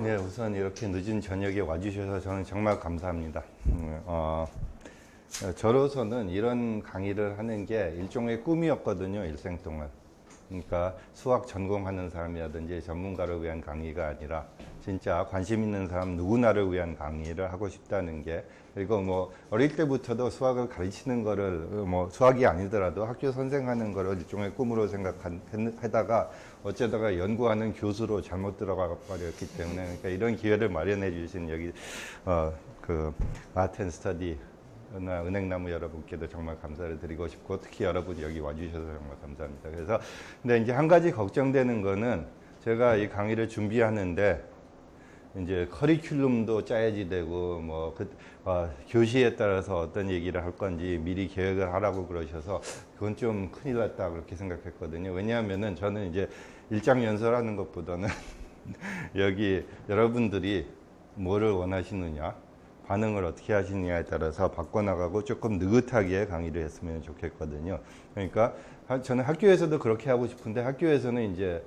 네, 우선 이렇게 늦은 저녁에 와주셔서 저는 정말 감사합니다. 저로서는 이런 강의를 하는 게 일종의 꿈이었거든요, 일생 동안. 그러니까 수학 전공하는 사람이라든지 전문가를 위한 강의가 아니라 진짜 관심 있는 사람 누구나를 위한 강의를 하고 싶다는 게, 그리고 뭐 어릴 때부터도 수학을 가르치는 거를 뭐 수학이 아니더라도 학교 선생하는 거를 일종의 꿈으로 생각하다가 어쩌다가 연구하는 교수로 잘못 들어가 버렸기 때문에, 그러니까 이런 기회를 마련해 주신 여기 그 아트 앤 스터디 은행나무 여러분께도 정말 감사를 드리고 싶고, 특히 여러분 여기 와주셔서 정말 감사합니다. 그래서 근데 이제 한 가지 걱정되는 거는, 제가 이 강의를 준비하는데 이제 커리큘럼도 짜야지 되고 교시에 따라서 어떤 얘기를 할 건지 미리 계획을 하라고 그러셔서 그건 좀 큰일 났다 그렇게 생각했거든요. 왜냐하면은 저는 이제 일장 연설하는 것보다는 여기 여러분들이 뭐를 원하시느냐, 반응을 어떻게 하시느냐에 따라서 바꿔나가고 조금 느긋하게 강의를 했으면 좋겠거든요. 그러니까 저는 학교에서도 그렇게 하고 싶은데, 학교에서는 이제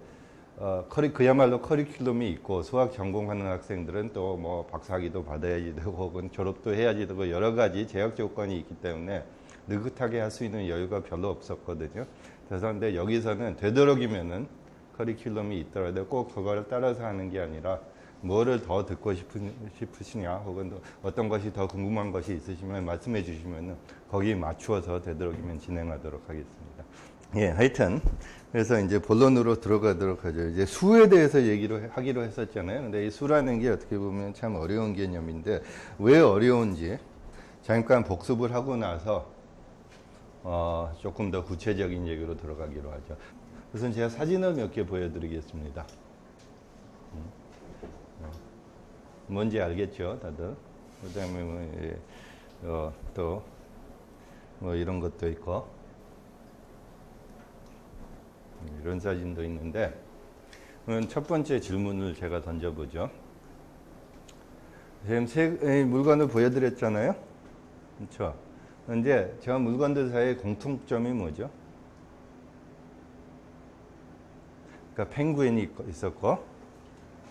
그야말로 커리큘럼이 있고, 수학 전공하는 학생들은 또 뭐 박사학위도 받아야지 되고 혹은 졸업도 해야지 되고 여러 가지 제약 조건이 있기 때문에 느긋하게 할 수 있는 여유가 별로 없었거든요. 그래서 근데 여기서는 되도록이면은 커리큘럼이 있더라도 꼭 그걸 따라서 하는 게 아니라, 뭐를 더 듣고 싶으시냐 혹은 어떤 것이 더 궁금한 것이 있으시면 말씀해 주시면 거기에 맞추어서 되도록이면 진행하도록 하겠습니다. 예, 하여튼 그래서 이제 본론으로 들어가도록 하죠. 이제 수에 대해서 하기로 했었잖아요. 근데 이 수라는 게 어떻게 보면 참 어려운 개념인데, 왜 어려운지 잠깐 복습을 하고 나서 조금 더 구체적인 얘기로 들어가기로 하죠. 우선 제가 사진을 몇 개 보여드리겠습니다. 뭔지 알겠죠, 다들? 그 다음에 또 이런 것도 있고 이런 사진도 있는데, 첫 번째 질문을 제가 던져보죠. 지금 세 물건을 보여드렸잖아요, 그렇죠? 근데 저 물건들 사이의 공통점이 뭐죠? 그러니까 펭귄이 있었고,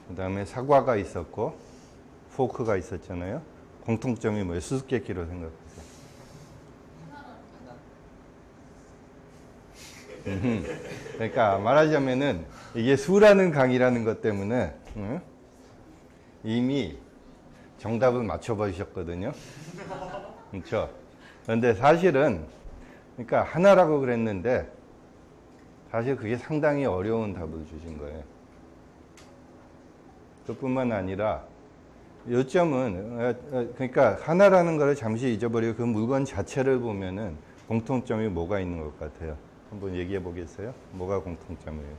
그 다음에 사과가 있었고, 포크가 있었잖아요. 공통점이 뭐예요? 수수께끼로 생각하세요. 그러니까 말하자면은 이게 수라는 강의라는 것 때문에 이미 정답을 맞춰버리셨거든요. 그렇죠? 그런데 사실은, 그러니까 하나라고 그랬는데 사실 그게 상당히 어려운 답을 주신 거예요. 그뿐만 아니라 요점은, 그러니까 하나라는 걸 잠시 잊어버리고 그 물건 자체를 보면은 공통점이 뭐가 있는 것 같아요? 한번 얘기해 보겠어요? 뭐가 공통점이에요?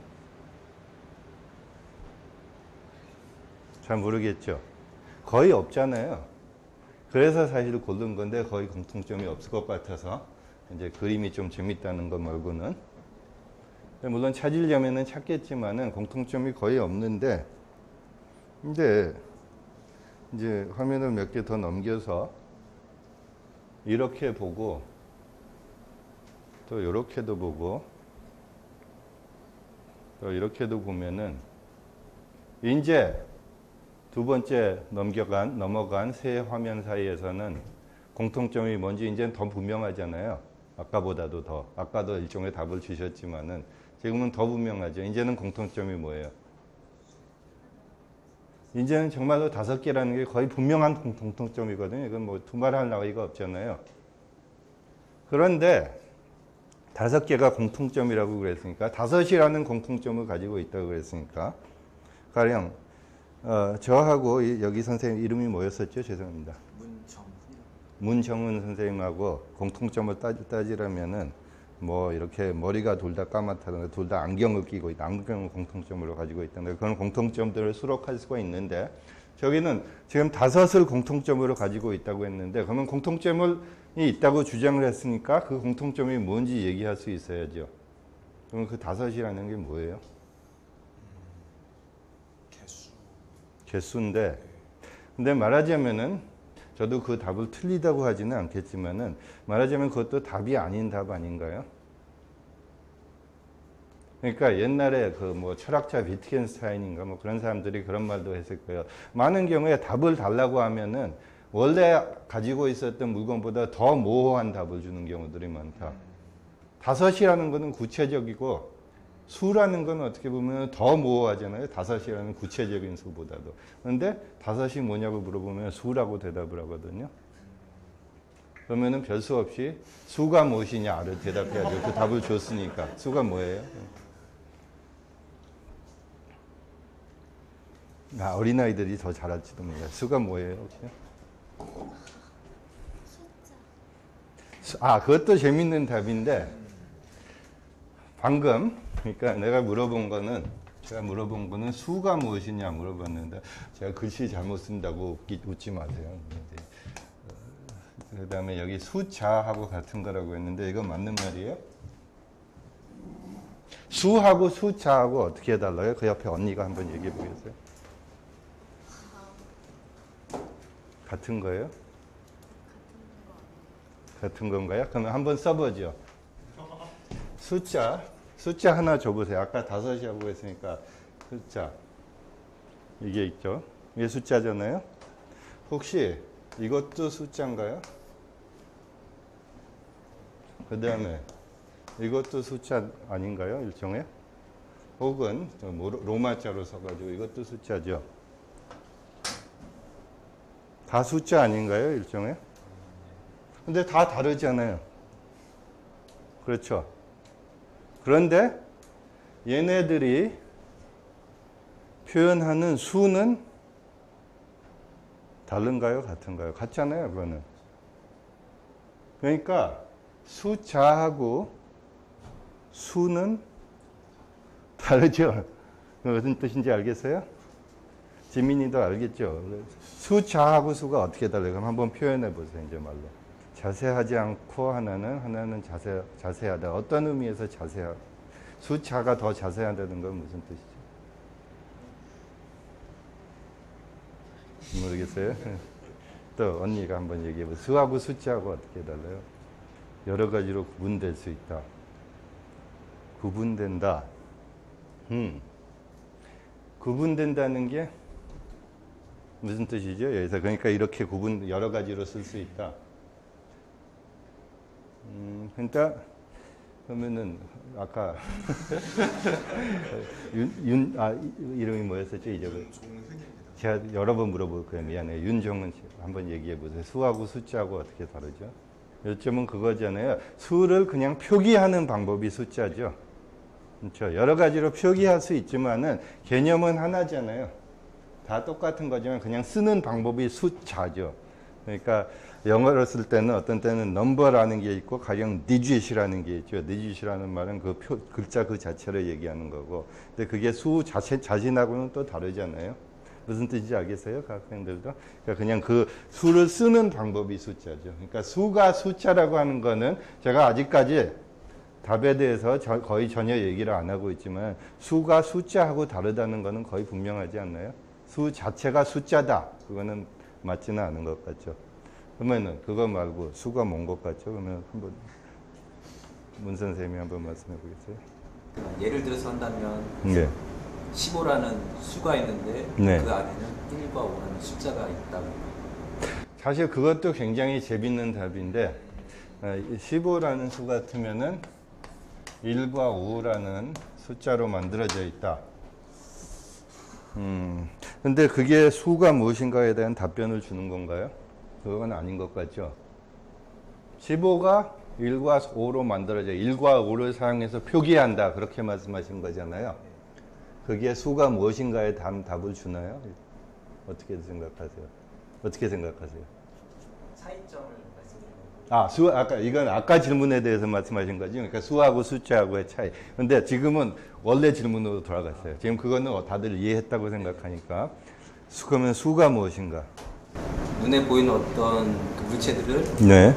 잘 모르겠죠? 거의 없잖아요. 그래서 사실 고른 건데 거의 공통점이 없을 것 같아서 이제 그림이 좀 재밌다는 것 말고는. 물론 찾으려면은 찾겠지만은 공통점이 거의 없는데, 이제 화면을 몇 개 더 넘겨서 이렇게 보고 또 이렇게도 보고 또 이렇게도 보면은, 이제 두 번째 넘어간 세 화면 사이에서는 공통점이 뭔지 이제는 더 분명하잖아요. 아까보다도 더. 아까도 일종의 답을 주셨지만은 지금은 더 분명하죠. 이제는 공통점이 뭐예요? 이제는 정말로 5개라는 게 거의 분명한 공통점이거든요. 이건 뭐 두말할 나위가 없잖아요. 그런데 5개가 공통점이라고 그랬으니까, 5이라는 공통점을 가지고 있다고 그랬으니까, 가령 저하고 여기 선생님 이름이 뭐였었죠? 죄송합니다. 문정훈 선생님하고 공통점을 따지라면은 뭐 이렇게 머리가 둘 다 까맣다든가 둘 다 안경을 끼고 있다, 안경을 공통점으로 가지고 있다든가 그런 공통점들을 수록할 수가 있는데, 저기는 지금 5을 공통점으로 가지고 있다고 했는데, 그러면 공통점이 있다고 주장을 했으니까 그 공통점이 뭔지 얘기할 수 있어야죠. 그러면 그 5이라는 게 뭐예요? 개수인데, 근데 말하자면은, 저도 그 답을 틀리다고 하지는 않겠지만은, 말하자면 그것도 답이 아닌 답 아닌가요? 그러니까 옛날에 그 뭐 철학자 위트겐스타인인가 뭐 그런 사람들이 그런 말도 했을 거예요. 많은 경우에 답을 달라고 하면은 원래 가지고 있었던 물건보다 더 모호한 답을 주는 경우들이 많다. 다섯이라는 거는 구체적이고 수라는 건 어떻게 보면 더 모호하잖아요. 다섯이라는 구체적인 수보다도. 그런데 다섯이 뭐냐고 물어보면 수라고 대답을 하거든요. 그러면은 별 수 없이 수가 무엇이냐를 대답해야죠. 그 답을 줬으니까. 수가 뭐예요? 아, 어린아이들이 더 잘 알지도 몰라요. 수가 뭐예요, 혹시? 아, 그것도 재밌는 답인데, 방금, 그러니까 제가 물어본 거는 수가 무엇이냐 물어봤는데, 제가 글씨 잘못 쓴다고 웃지 마세요. 그 다음에 여기 수자하고 같은 거라고 했는데, 이거 맞는 말이에요? 수하고 수자하고 어떻게 달라요? 그 옆에 언니가 한번 얘기해 보겠어요? 같은 거예요? 같은 건가요? 그러면 한번 써보죠. 숫자 하나 줘보세요. 아까 다섯이라고 했으니까 숫자 이게 있죠. 이게 숫자잖아요. 혹시 이것도 숫자인가요? 그 다음에 이것도 숫자 아닌가요? 일종의? 혹은 로마자로 써가지고 이것도 숫자죠. 다 숫자 아닌가요? 일종의? 근데 다 다르잖아요. 그렇죠. 그런데 얘네들이 표현하는 수는 다른가요? 같은가요? 같잖아요, 그거는. 그러니까 숫자하고 수는 다르죠. 무슨 뜻인지 알겠어요? 지민이도 알겠죠? 수자하고 수가 어떻게 달라요? 그럼 한번 표현해 보세요, 이제 말로. 자세하지 않고 하나는 자세하다. 어떤 의미에서 자세하다? 수자가 더 자세하다는 건 무슨 뜻이죠? 모르겠어요? 또 언니가 한번 얘기해 보세요. 수하고 숫자하고 어떻게 달라요? 여러 가지로 구분될 수 있다. 구분된다. 구분된다는 게 무슨 뜻이죠? 여기서 그러니까 이렇게 여러 가지로 쓸 수 있다. 그러니까 그러면은 아까 이름이 뭐였었죠? 이제 제가 여러 번 물어볼 거예요. 미안해요. 윤종은 한번 얘기해 보세요. 수하고 숫자하고 어떻게 다르죠? 요점은 그거잖아요. 수를 그냥 표기하는 방법이 숫자죠. 그렇죠. 여러 가지로 표기할 수 있지만은 개념은 하나잖아요. 다 똑같은 거지만 그냥 쓰는 방법이 숫자죠. 그러니까 영어로 쓸 때는 어떤 때는 number라는 게 있고 가령 digit이라는 게 있죠. digit이라는 말은 그 글자 그 자체를 얘기하는 거고. 근데 그게 수 자신하고는 또 다르잖아요. 무슨 뜻인지 알겠어요? 각 학생들도? 그러니까 그냥 그 수를 쓰는 방법이 숫자죠. 그러니까 수가 숫자라고 하는 거는 제가 아직까지 답에 대해서 거의 전혀 얘기를 안 하고 있지만 수가 숫자하고 다르다는 거는 거의 분명하지 않나요? 수 자체가 숫자다. 그거는 맞지는 않은 것 같죠. 그러면은 그거 말고 수가 뭔 것 같죠? 그러면 한번 문 선생님이 한번 말씀해 보겠어요? 예를 들어서 한다면 네. 15라는 수가 있는데 네. 그 안에는 1과 5라는 숫자가 있다고. 사실 그것도 굉장히 재밌는 답인데 15라는 수 같으면은 1과 5라는 숫자로 만들어져 있다. 근데 그게 수가 무엇인가에 대한 답변을 주는 건가요? 그건 아닌 것 같죠. 15가 1과 5로 만들어져 1과 5를 사용해서 표기한다. 그렇게 말씀하신 거잖아요. 그게 수가 무엇인가에 답을 주나요? 어떻게 생각하세요? 어떻게 생각하세요? 차이점을 말씀드리는 거예요. 이건 아까 질문에 대해서 말씀하신 거죠. 그러니까 수하고 숫자하고의 차이. 근데 지금은 원래 질문으로 돌아갔어요. 지금 그거는 다들 이해했다고 생각하니까. 그러면 수가 무엇인가? 눈에 보이는 어떤 그 물체들을 네.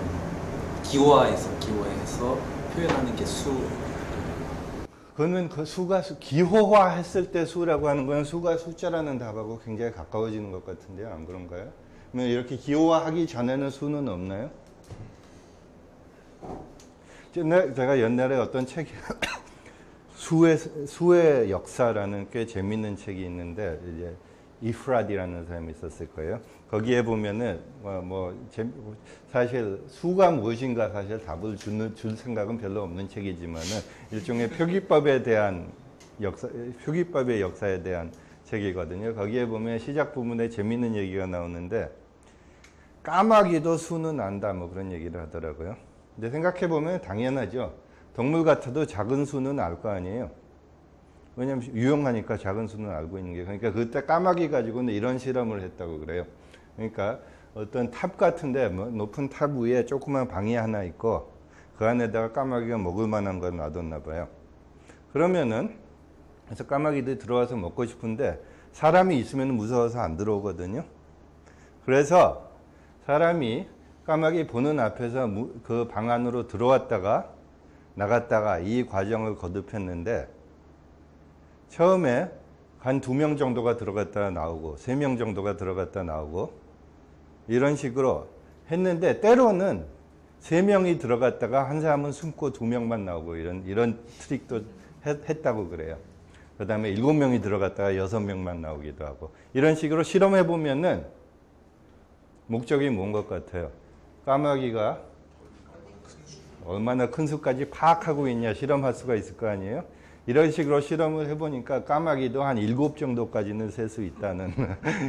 기호화해서 표현하는 게 수. 그러면 그 수가 기호화 했을 때 수라고 하는 건 수가 숫자라는 답하고 굉장히 가까워지는 것 같은데요. 안 그런가요? 그러면 이렇게 기호화하기 전에는 수는 없나요? 제가 옛날에 어떤 책에 수의 역사라는 꽤 재밌는 책이 있는데 이제 이프라디라는 사람이 있었을 거예요. 거기에 보면은 사실 수가 무엇인가 사실 답을 줄 생각은 별로 없는 책이지만은 일종의 표기법에 대한 표기법의 역사에 대한 책이거든요. 거기에 보면 시작 부분에 재밌는 얘기가 나오는데 까마귀도 수는 안다 뭐 그런 얘기를 하더라고요. 근데 생각해 보면 당연하죠. 동물 같아도 작은 수는 알 거 아니에요. 왜냐면 유용하니까 작은 수는 알고 있는 게. 그러니까 그때 까마귀 가지고는 이런 실험을 했다고 그래요. 그러니까 어떤 탑 같은데 뭐 높은 탑 위에 조그만 방이 하나 있고 그 안에다가 까마귀가 먹을 만한 걸 놔뒀나 봐요. 그러면은 그래서 까마귀들이 들어와서 먹고 싶은데 사람이 있으면 무서워서 안 들어오거든요. 그래서 사람이 까마귀 보는 앞에서 그 방 안으로 들어왔다가 나갔다가 이 과정을 거듭했는데 처음에 한 2명 정도가 들어갔다 나오고 3명 정도가 들어갔다 나오고 이런 식으로 했는데 때로는 3명이 들어갔다가 한 사람은 숨고 2명만 나오고 이런 트릭도 했다고 그래요. 그 다음에 7명이 들어갔다가 6명만 나오기도 하고 이런 식으로 실험해 보면은 목적이 뭔 것 같아요? 까마귀가 얼마나 큰 수까지 파악하고 있냐 실험할 수가 있을 거 아니에요? 이런 식으로 실험을 해보니까 까마귀도 한 7 정도까지는 셀 수 있다는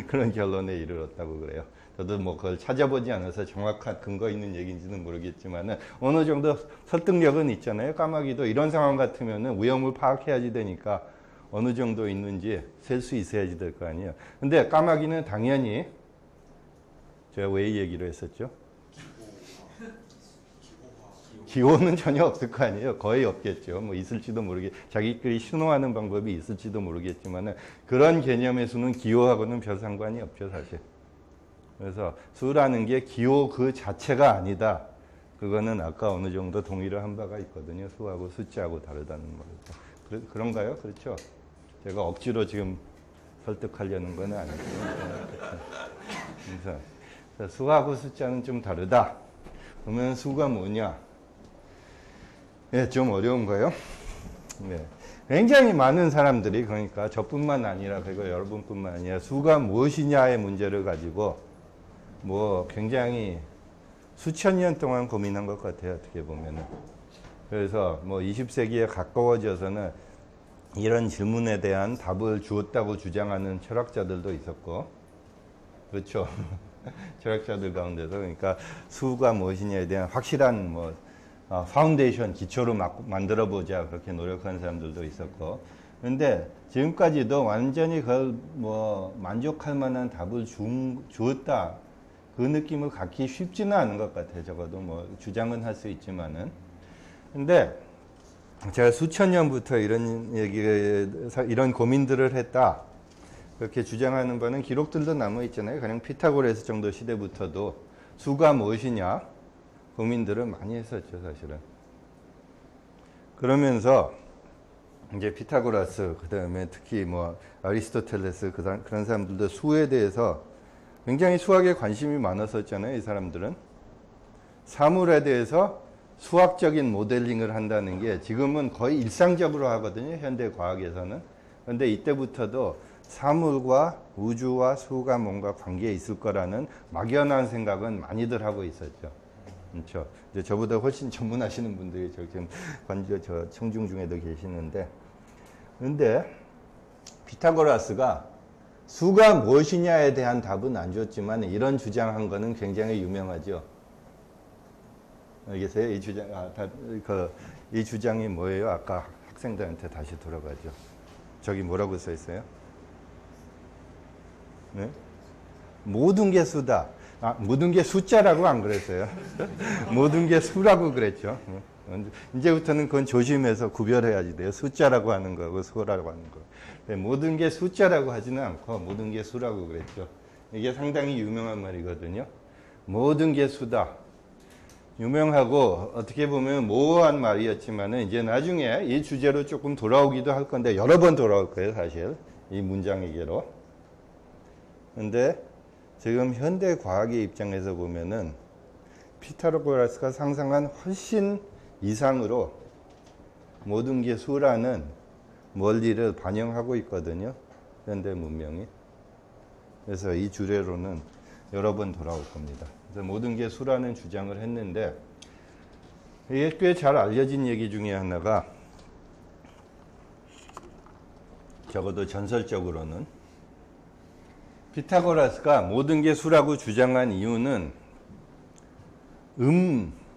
그런 결론에 이르렀다고 그래요. 저도 뭐 그걸 찾아보지 않아서 정확한 근거 있는 얘기인지는 모르겠지만은 어느 정도 설득력은 있잖아요. 까마귀도 이런 상황 같으면은 위험을 파악해야지 되니까 어느 정도 있는지 셀 수 있어야지 될 거 아니에요. 근데 까마귀는 당연히 제가 왜 이 얘기를 했었죠? 기호는 전혀 없을 거 아니에요. 거의 없겠죠. 뭐 있을지도 자기끼리 신호하는 방법이 있을지도 모르겠지만은 그런 개념의 수는 기호하고는 별 상관이 없죠, 사실. 그래서 수라는 게 기호 그 자체가 아니다. 그거는 아까 어느 정도 동의를 한 바가 있거든요. 수하고 숫자하고 다르다는 말이죠. 그런가요? 그렇죠? 제가 억지로 지금 설득하려는 건 아니고. 그래서 수하고 숫자는 좀 다르다. 그러면 수가 뭐냐? 예, 좀 어려운가요? 네. 굉장히 많은 사람들이 그러니까 저뿐만 아니라 그리고 여러분뿐만 아니라 수가 무엇이냐의 문제를 가지고 뭐 굉장히 수천 년 동안 고민한 것 같아요. 어떻게 보면은. 그래서 뭐 20세기에 가까워져서는 이런 질문에 대한 답을 주었다고 주장하는 철학자들도 있었고 그렇죠. 철학자들 가운데서 그러니까 수가 무엇이냐에 대한 확실한 뭐 파운데이션 기초로 만들어 보자 그렇게 노력하는 사람들도 있었고 그런데 지금까지도 완전히 그걸 뭐 만족할 만한 답을 주었다 그 느낌을 갖기 쉽지는 않은 것 같아요. 적어도 뭐 주장은 할 수 있지만은 근데 제가 수천 년부터 이런 고민들을 했다 그렇게 주장하는 바는 기록들도 남아 있잖아요. 그냥 피타고라스 정도 시대부터도 수가 무엇이냐 고민들을 많이 했었죠, 사실은. 그러면서 이제 피타고라스, 그 다음에 특히 뭐 아리스토텔레스 그런 사람들도 수에 대해서 굉장히 수학에 관심이 많았었잖아요, 이 사람들은. 사물에 대해서 수학적인 모델링을 한다는 게 지금은 거의 일상적으로 하거든요, 현대 과학에서는. 그런데 이때부터도 사물과 우주와 수가 뭔가 관계에 있을 거라는 막연한 생각은 많이들 하고 있었죠. 그렇죠. 이제 저보다 훨씬 전문하시는 분들이 지금 저 청중 중에도 계시는데, 근데 피타고라스가 수가 무엇이냐에 대한 답은 안 줬지만 이런 주장한 거는 굉장히 유명하죠. 알겠어요? 이 주장이 뭐예요? 아까 학생들한테 다시 돌아가죠. 저기 뭐라고 써 있어요? 네? 모든 게 수다. 모든 게 숫자라고 안 그랬어요. 모든 게 수라고 그랬죠. 이제부터는 그건 조심해서 구별해야지 돼요. 숫자라고 하는 거고 수라고 하는 거. 모든 게 숫자라고 하지는 않고 모든 게 수라고 그랬죠. 이게 상당히 유명한 말이거든요. 모든 게 수다. 유명하고 어떻게 보면 모호한 말이었지만은 이제 나중에 이 주제로 조금 돌아오기도 할 건데 여러 번 돌아올 거예요, 사실. 이 문장이게로. 근데 지금 현대 과학의 입장에서 보면은 피타고라스가 상상한 훨씬 이상으로 모든 게 수라는 원리를 반영하고 있거든요. 현대 문명이. 그래서 이 주례로는 여러 번 돌아올 겁니다. 그래서 모든 게 수라는 주장을 했는데 이게 꽤 잘 알려진 얘기 중에 하나가 적어도 전설적으로는 피타고라스가 모든 게 수라고 주장한 이유는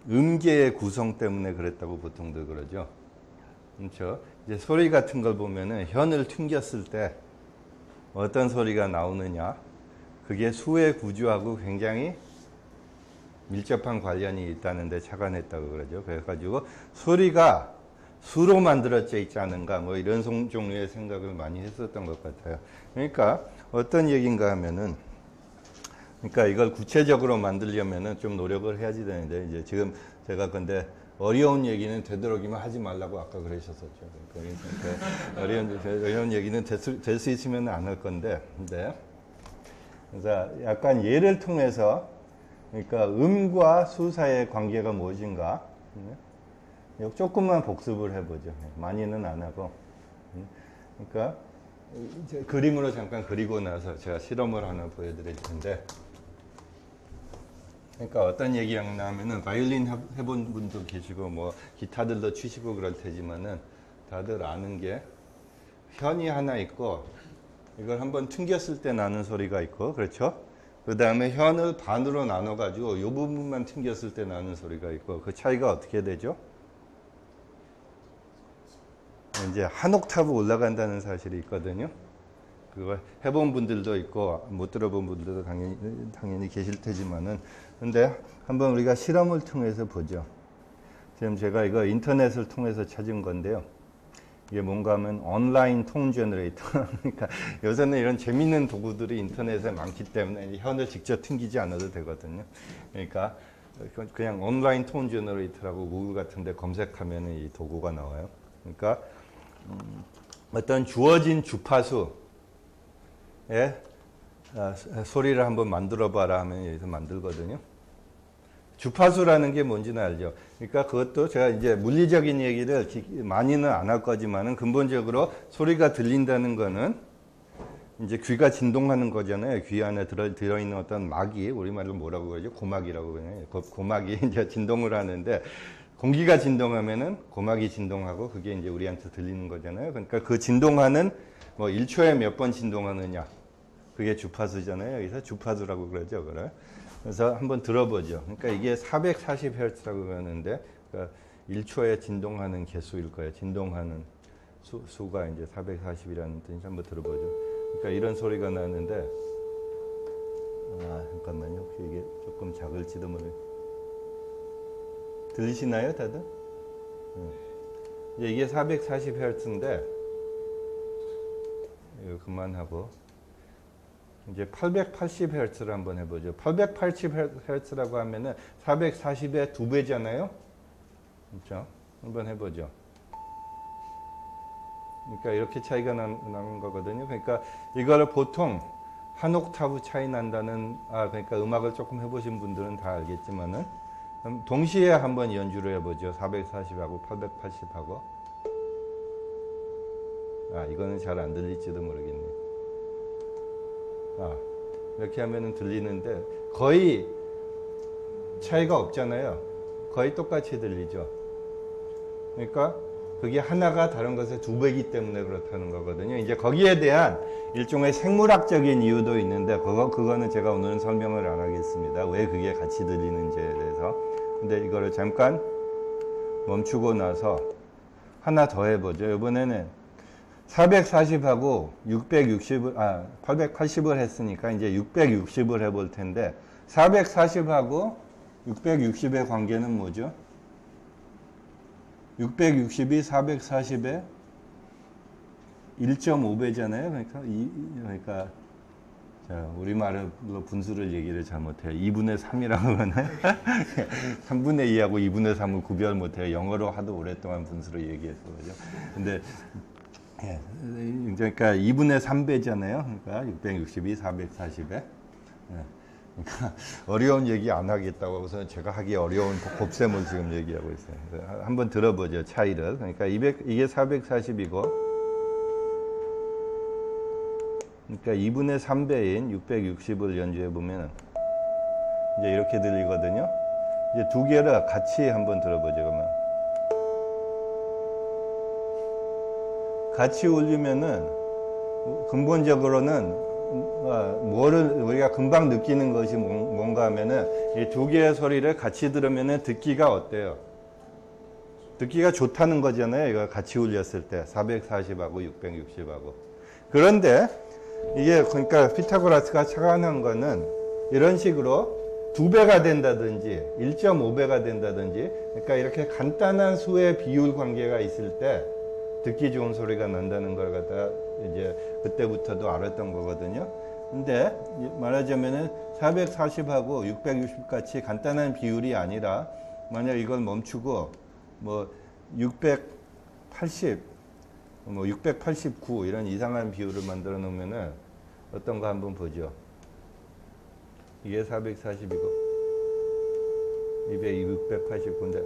음계의 구성 때문에 그랬다고 보통들 그러죠. 그렇죠? 이제 소리 같은 걸 보면은 현을 튕겼을 때 어떤 소리가 나오느냐, 그게 수의 구조하고 굉장히 밀접한 관련이 있다는데 착안했다고 그러죠. 그래가지고 소리가 수로 만들어져 있지 않은가, 뭐 이런 종류의 생각을 많이 했었던 것 같아요. 그러니까 어떤 얘기인가 하면은, 그러니까 이걸 구체적으로 만들려면은 좀 노력을 해야지 되는데, 이제 지금 제가 근데 어려운 얘기는 되도록이면 하지 말라고 아까 그러셨었죠. 그러니까 어려운 얘기는 될 수 있으면 안 할 건데, 그래서 약간 예를 통해서, 그러니까 음과 수 사이의 관계가 무엇인가, 조금만 복습을 해보죠. 많이는 안 하고. 그러니까 이제 그림으로 잠깐 그리고 나서 제가 실험을 하나 보여드릴 텐데, 그러니까 어떤 얘기가 나오면은 바이올린 해본 분도 계시고 뭐 기타들도 치시고 그럴 테지만은 다들 아는 게 현이 하나 있고 이걸 한번 튕겼을 때 나는 소리가 있고, 그렇죠? 그 다음에 현을 반으로 나눠 가지고 이 부분만 튕겼을 때 나는 소리가 있고, 그 차이가 어떻게 되죠? 이제 한 옥타브 올라간다는 사실이 있거든요. 그거 해본 분들도 있고 못 들어본 분들도 당연히 계실 테지만은, 근데 한번 우리가 실험을 통해서 보죠. 지금 제가 이거 인터넷을 통해서 찾은 건데요. 이게 뭔가 하면 온라인 톤 제너레이터. 그러니까 요새는 이런 재밌는 도구들이 인터넷에 많기 때문에 현을 직접 튕기지 않아도 되거든요. 그러니까 그냥 온라인 톤 제너레이터라고 구글 같은 데 검색하면 이 도구가 나와요. 그러니까 어떤 주어진 주파수에 소리를 한번 만들어 봐라 하면 여기서 만들거든요. 주파수라는 게 뭔지는 알죠. 그러니까 그것도 제가 이제 물리적인 얘기를 많이는 안 할 거지만은 근본적으로 소리가 들린다는 거는 이제 귀가 진동하는 거잖아요. 귀 안에 들어있는 어떤 막이, 우리말로 뭐라고 그러죠? 고막이라고 그러나요? 고막이 이제 진동을 하는데, 공기가 진동하면은 고막이 진동하고 그게 이제 우리한테 들리는 거잖아요. 그러니까 그 진동하는 뭐 1초에 몇 번 진동하느냐, 그게 주파수잖아요. 여기서 주파수라고 그러죠. 그래서 한번 들어보죠. 그러니까 이게 440Hz라고 그러는데, 그러니까 1초에 진동하는 개수일 거예요. 진동하는 수가 이제 440이라는 뜻인지 한번 들어보죠. 그러니까 이런 소리가 나는데, 잠깐만요. 혹시 이게 조금 작을지도 모르겠어요. 들리시나요, 다들? 이게 440Hz인데, 이거 그만하고, 이제 880Hz를 한번 해보죠. 880Hz라고 하면은 440의 2배잖아요? 그렇죠? 한번 해보죠. 그러니까 이렇게 차이가 나는 거거든요. 그러니까 이거를 보통 한 옥타브 차이 난다는, 그러니까 음악을 조금 해보신 분들은 다 알겠지만은, 동시에 한번 연주를 해보죠. 440하고 880하고. 이거는 잘 안 들릴지도 모르겠네요. 이렇게 하면은 들리는데 거의 차이가 없잖아요. 거의 똑같이 들리죠. 그러니까 그게 하나가 다른 것의 2배이기 때문에 그렇다는 거거든요. 이제 거기에 대한 일종의 생물학적인 이유도 있는데 그거는 제가 오늘은 설명을 안 하겠습니다. 왜 그게 같이 들리는지에 대해서. 근데 이거를 잠깐 멈추고 나서 하나 더 해보죠. 이번에는 440하고 880을 했으니까 이제 660을 해볼 텐데, 440하고 660의 관계는 뭐죠? 660이 440의 1.5배잖아요. 그러니까 자, 우리말로 분수를 얘기를 잘못해요. 2분의 3이라고 그러나요? 3분의 2하고 2분의 3을 구별 못해요. 영어로 하도 오랫동안 분수를 얘기해서 그죠. 근데 그러니까 2분의 3배잖아요. 그러니까 660이 440에. 그러니까 어려운 얘기 안 하겠다고 해서 제가 하기 어려운 곱셈을 지금 얘기하고 있어요. 한번 들어보죠, 차이를. 그러니까 이게 440이고, 그러니까 2분의 3배인 660을 연주해 보면 이제 이렇게 들리거든요. 이제 두 개를 같이 한번 들어보죠, 그러면. 같이 울리면은 근본적으로는 뭐를 우리가 금방 느끼는 것이 뭔가 하면은 이 두 개의 소리를 같이 들으면은 듣기가 어때요? 듣기가 좋다는 거잖아요. 이거 같이 울렸을 때 440하고 660하고. 그런데 이게 그러니까 피타고라스가 착안한 거는 이런 식으로 2배가 된다든지 1.5배가 된다든지, 그러니까 이렇게 간단한 수의 비율 관계가 있을 때 듣기 좋은 소리가 난다는 걸 갖다가 이제 그때부터도 알았던 거거든요. 근데 말하자면은 440하고 660 같이 간단한 비율이 아니라 만약 이걸 멈추고 뭐 680, 뭐 689 이런 이상한 비율을 만들어 놓으면은 어떤 거 한번 보죠. 이게 440이고 689인데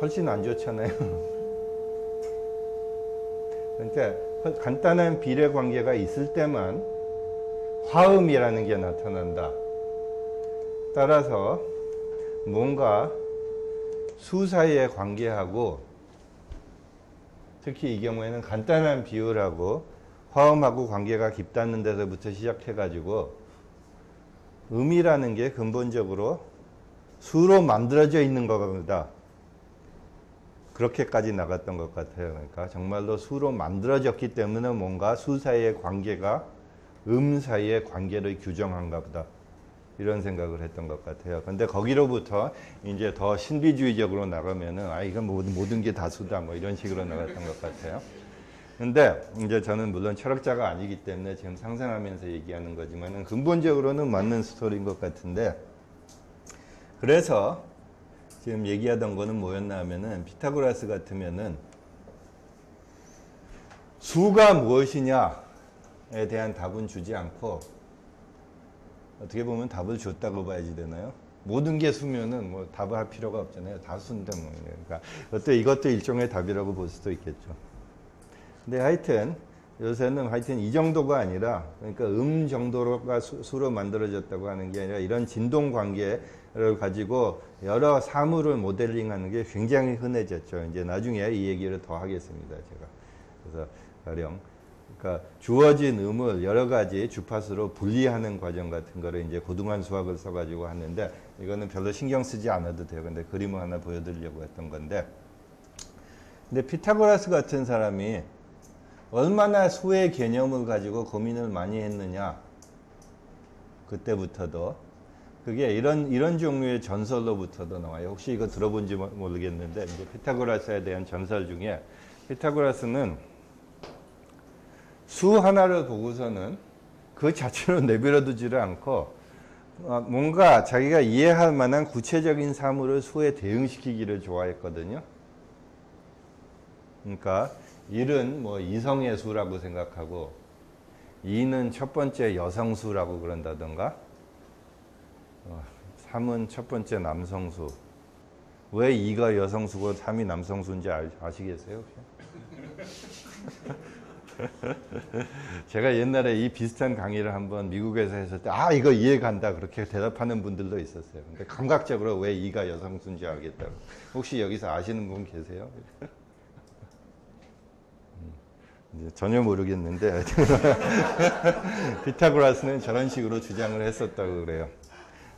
훨씬 안 좋잖아요. 그러니까 간단한 비례 관계가 있을 때만 화음이라는 게 나타난다. 따라서 뭔가 수 사이의 관계하고, 특히 이 경우에는 간단한 비율하고 화음하고 관계가 깊다는 데서부터 시작해가지고 음이라는 게 근본적으로 수로 만들어져 있는 겁니다. 그렇게까지 나갔던 것 같아요. 그러니까 정말로 수로 만들어졌기 때문에 뭔가 수 사이의 관계가 음 사이의 관계를 규정한가 보다. 이런 생각을 했던 것 같아요. 근데 거기로부터 이제 더 신비주의적으로 나가면은, 이건 모든 게 다 수다, 뭐 이런 식으로 나갔던 것 같아요. 근데 이제 저는 물론 철학자가 아니기 때문에 지금 상상하면서 얘기하는 거지만은 근본적으로는 맞는 스토리인 것 같은데, 그래서 지금 얘기하던 거는 뭐였나 하면은 피타고라스 같으면은 수가 무엇이냐에 대한 답은 주지 않고, 어떻게 보면 답을 줬다고 봐야지 되나요? 모든 게 수면은 뭐 답을 할 필요가 없잖아요. 다 수인데 뭐. 그러니까 이것도 일종의 답이라고 볼 수도 있겠죠. 근데 하여튼 요새는 하여튼 이 정도가 아니라, 그러니까 정도가 수로 만들어졌다고 하는 게 아니라 이런 진동 관계를 가지고 여러 사물을 모델링하는 게 굉장히 흔해졌죠. 이제 나중에 이 얘기를 더 하겠습니다, 제가. 그래서 가령 그러니까 주어진 음을 여러 가지 주파수로 분리하는 과정 같은 거를 이제 고등한 수학을 써가지고 하는데, 이거는 별로 신경 쓰지 않아도 돼요. 근데 그림을 하나 보여드리려고 했던 건데, 근데 피타고라스 같은 사람이 얼마나 수의 개념을 가지고 고민을 많이 했느냐, 그때부터도. 그게 이런 종류의 전설로부터도 나와요. 혹시 이거 들어본지 모르겠는데, 이제 피타고라스에 대한 전설 중에, 피타고라스는 수 하나를 보고서는 그 자체로 내버려 두지를 않고 뭔가 자기가 이해할 만한 구체적인 사물을 수에 대응시키기를 좋아했거든요. 그러니까 1은 뭐 이성의 수라고 생각하고, 2는 첫 번째 여성수라고 그런다던가, 3은 첫 번째 남성수. 왜 2가 여성수고 3이 남성수인지 아시겠어요? 제가 옛날에 이 비슷한 강의를 한번 미국에서 했을 때, 이거 이해 간다, 그렇게 대답하는 분들도 있었어요. 근데 감각적으로 왜 2가 여성수인지 알겠다고. 혹시 여기서 아시는 분 계세요? 전혀 모르겠는데 피타고라스는 저런 식으로 주장을 했었다고 그래요.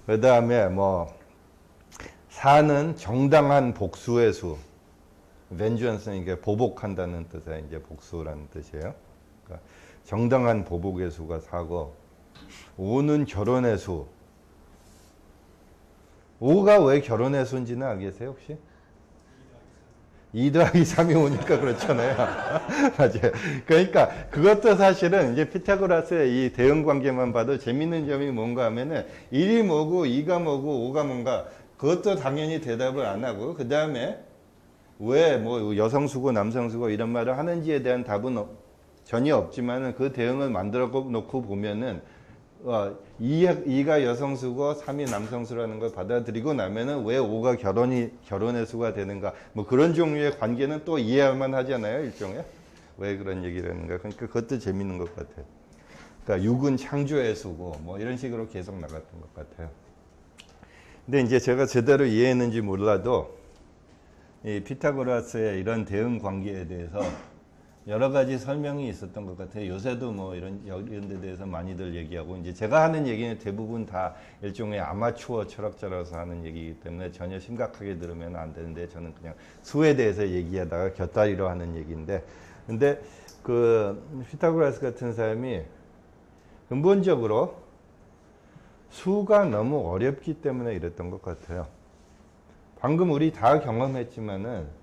그 다음에 뭐 4는 정당한 복수의 수. vengeance는 이게 보복한다는 뜻의 이제 복수라는 뜻이에요. 그러니까 정당한 보복의 수가 4고, 5는 결혼의 수. 5가 왜 결혼의 수인지는 알겠어요, 혹시? 2 더하기 3이 오니까 그렇잖아요. 맞아요. 그러니까 그것도 사실은 이제 피타고라스의 이 대응 관계만 봐도 재밌는 점이 뭔가 하면은 1이 뭐고 2가 뭐고 5가 뭔가, 그것도 당연히 대답을 안 하고, 그 다음에 왜 뭐 여성수고 남성수고 이런 말을 하는지에 대한 답은 전혀 없지만은 그 대응을 만들어 놓고 보면은 2가 여성수고 3이 남성수라는 걸 받아들이고 나면은 왜 5가 결혼의 수가 되는가, 뭐 그런 종류의 관계는 또 이해할만 하잖아요, 일종의. 왜 그런 얘기를 하는가. 그러니까 그것도 재밌는 것 같아요. 그러니까 6은 창조의 수고 뭐 이런 식으로 계속 나갔던 것 같아요. 근데 이제 제가 제대로 이해했는지 몰라도 이 피타고라스의 이런 대응 관계에 대해서 여러 가지 설명이 있었던 것 같아요. 요새도 뭐 이런 데 대해서 많이들 얘기하고, 이제 제가 하는 얘기는 대부분 다 일종의 아마추어 철학자라서 하는 얘기이기 때문에 전혀 심각하게 들으면 안 되는데, 저는 그냥 수에 대해서 얘기하다가 곁다리로 하는 얘기인데, 근데 그 피타고라스 같은 사람이 근본적으로 수가 너무 어렵기 때문에 이랬던 것 같아요. 방금 우리 다 경험했지만은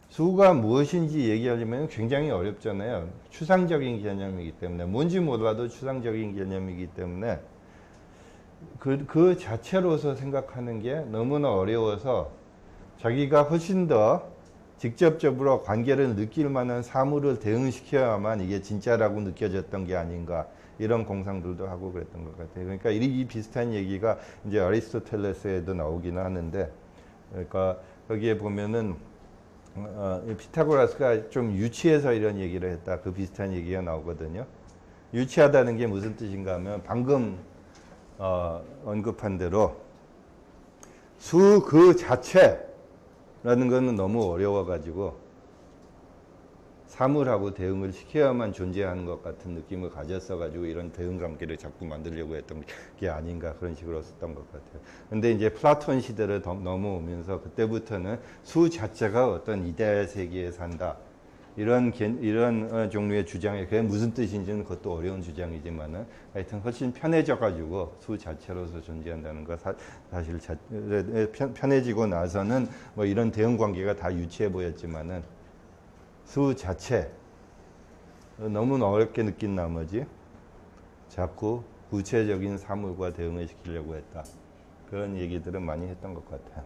수가 무엇인지 얘기하려면 굉장히 어렵잖아요. 추상적인 개념이기 때문에, 뭔지 몰라도 추상적인 개념이기 때문에 그 자체로서 생각하는 게 너무나 어려워서 자기가 훨씬 더 직접적으로 관계를 느낄 만한 사물을 대응시켜야만 이게 진짜라고 느껴졌던 게 아닌가, 이런 공상들도 하고 그랬던 것 같아요. 그러니까 이 비슷한 얘기가 이제 아리스토텔레스에도 나오기는 하는데, 그러니까 거기에 보면은 피타고라스가 좀 유치해서 이런 얘기를 했다, 그 비슷한 얘기가 나오거든요. 유치하다는 게 무슨 뜻인가 하면, 방금 언급한 대로 수 그 자체라는 것은 너무 어려워가지고 사물하고 대응을 시켜야만 존재하는 것 같은 느낌을 가졌어가지고 이런 대응 관계를 자꾸 만들려고 했던 게 아닌가, 그런 식으로 썼던 것 같아요. 근데 이제 플라톤 시대를 넘어오면서 그때부터는 수 자체가 어떤 이데al 세계에 산다, 이런 종류의 주장이, 그게 무슨 뜻인지는 그것도 어려운 주장이지만은 하여튼 훨씬 편해져가지고 수 자체로서 존재한다는 거, 사실 편해지고 나서는 뭐 이런 대응 관계가 다 유치해 보였지만은 수 자체 너무나 어렵게 느낀 나머지 자꾸 구체적인 사물과 대응을 시키려고 했다, 그런 얘기들은 많이 했던 것 같아요.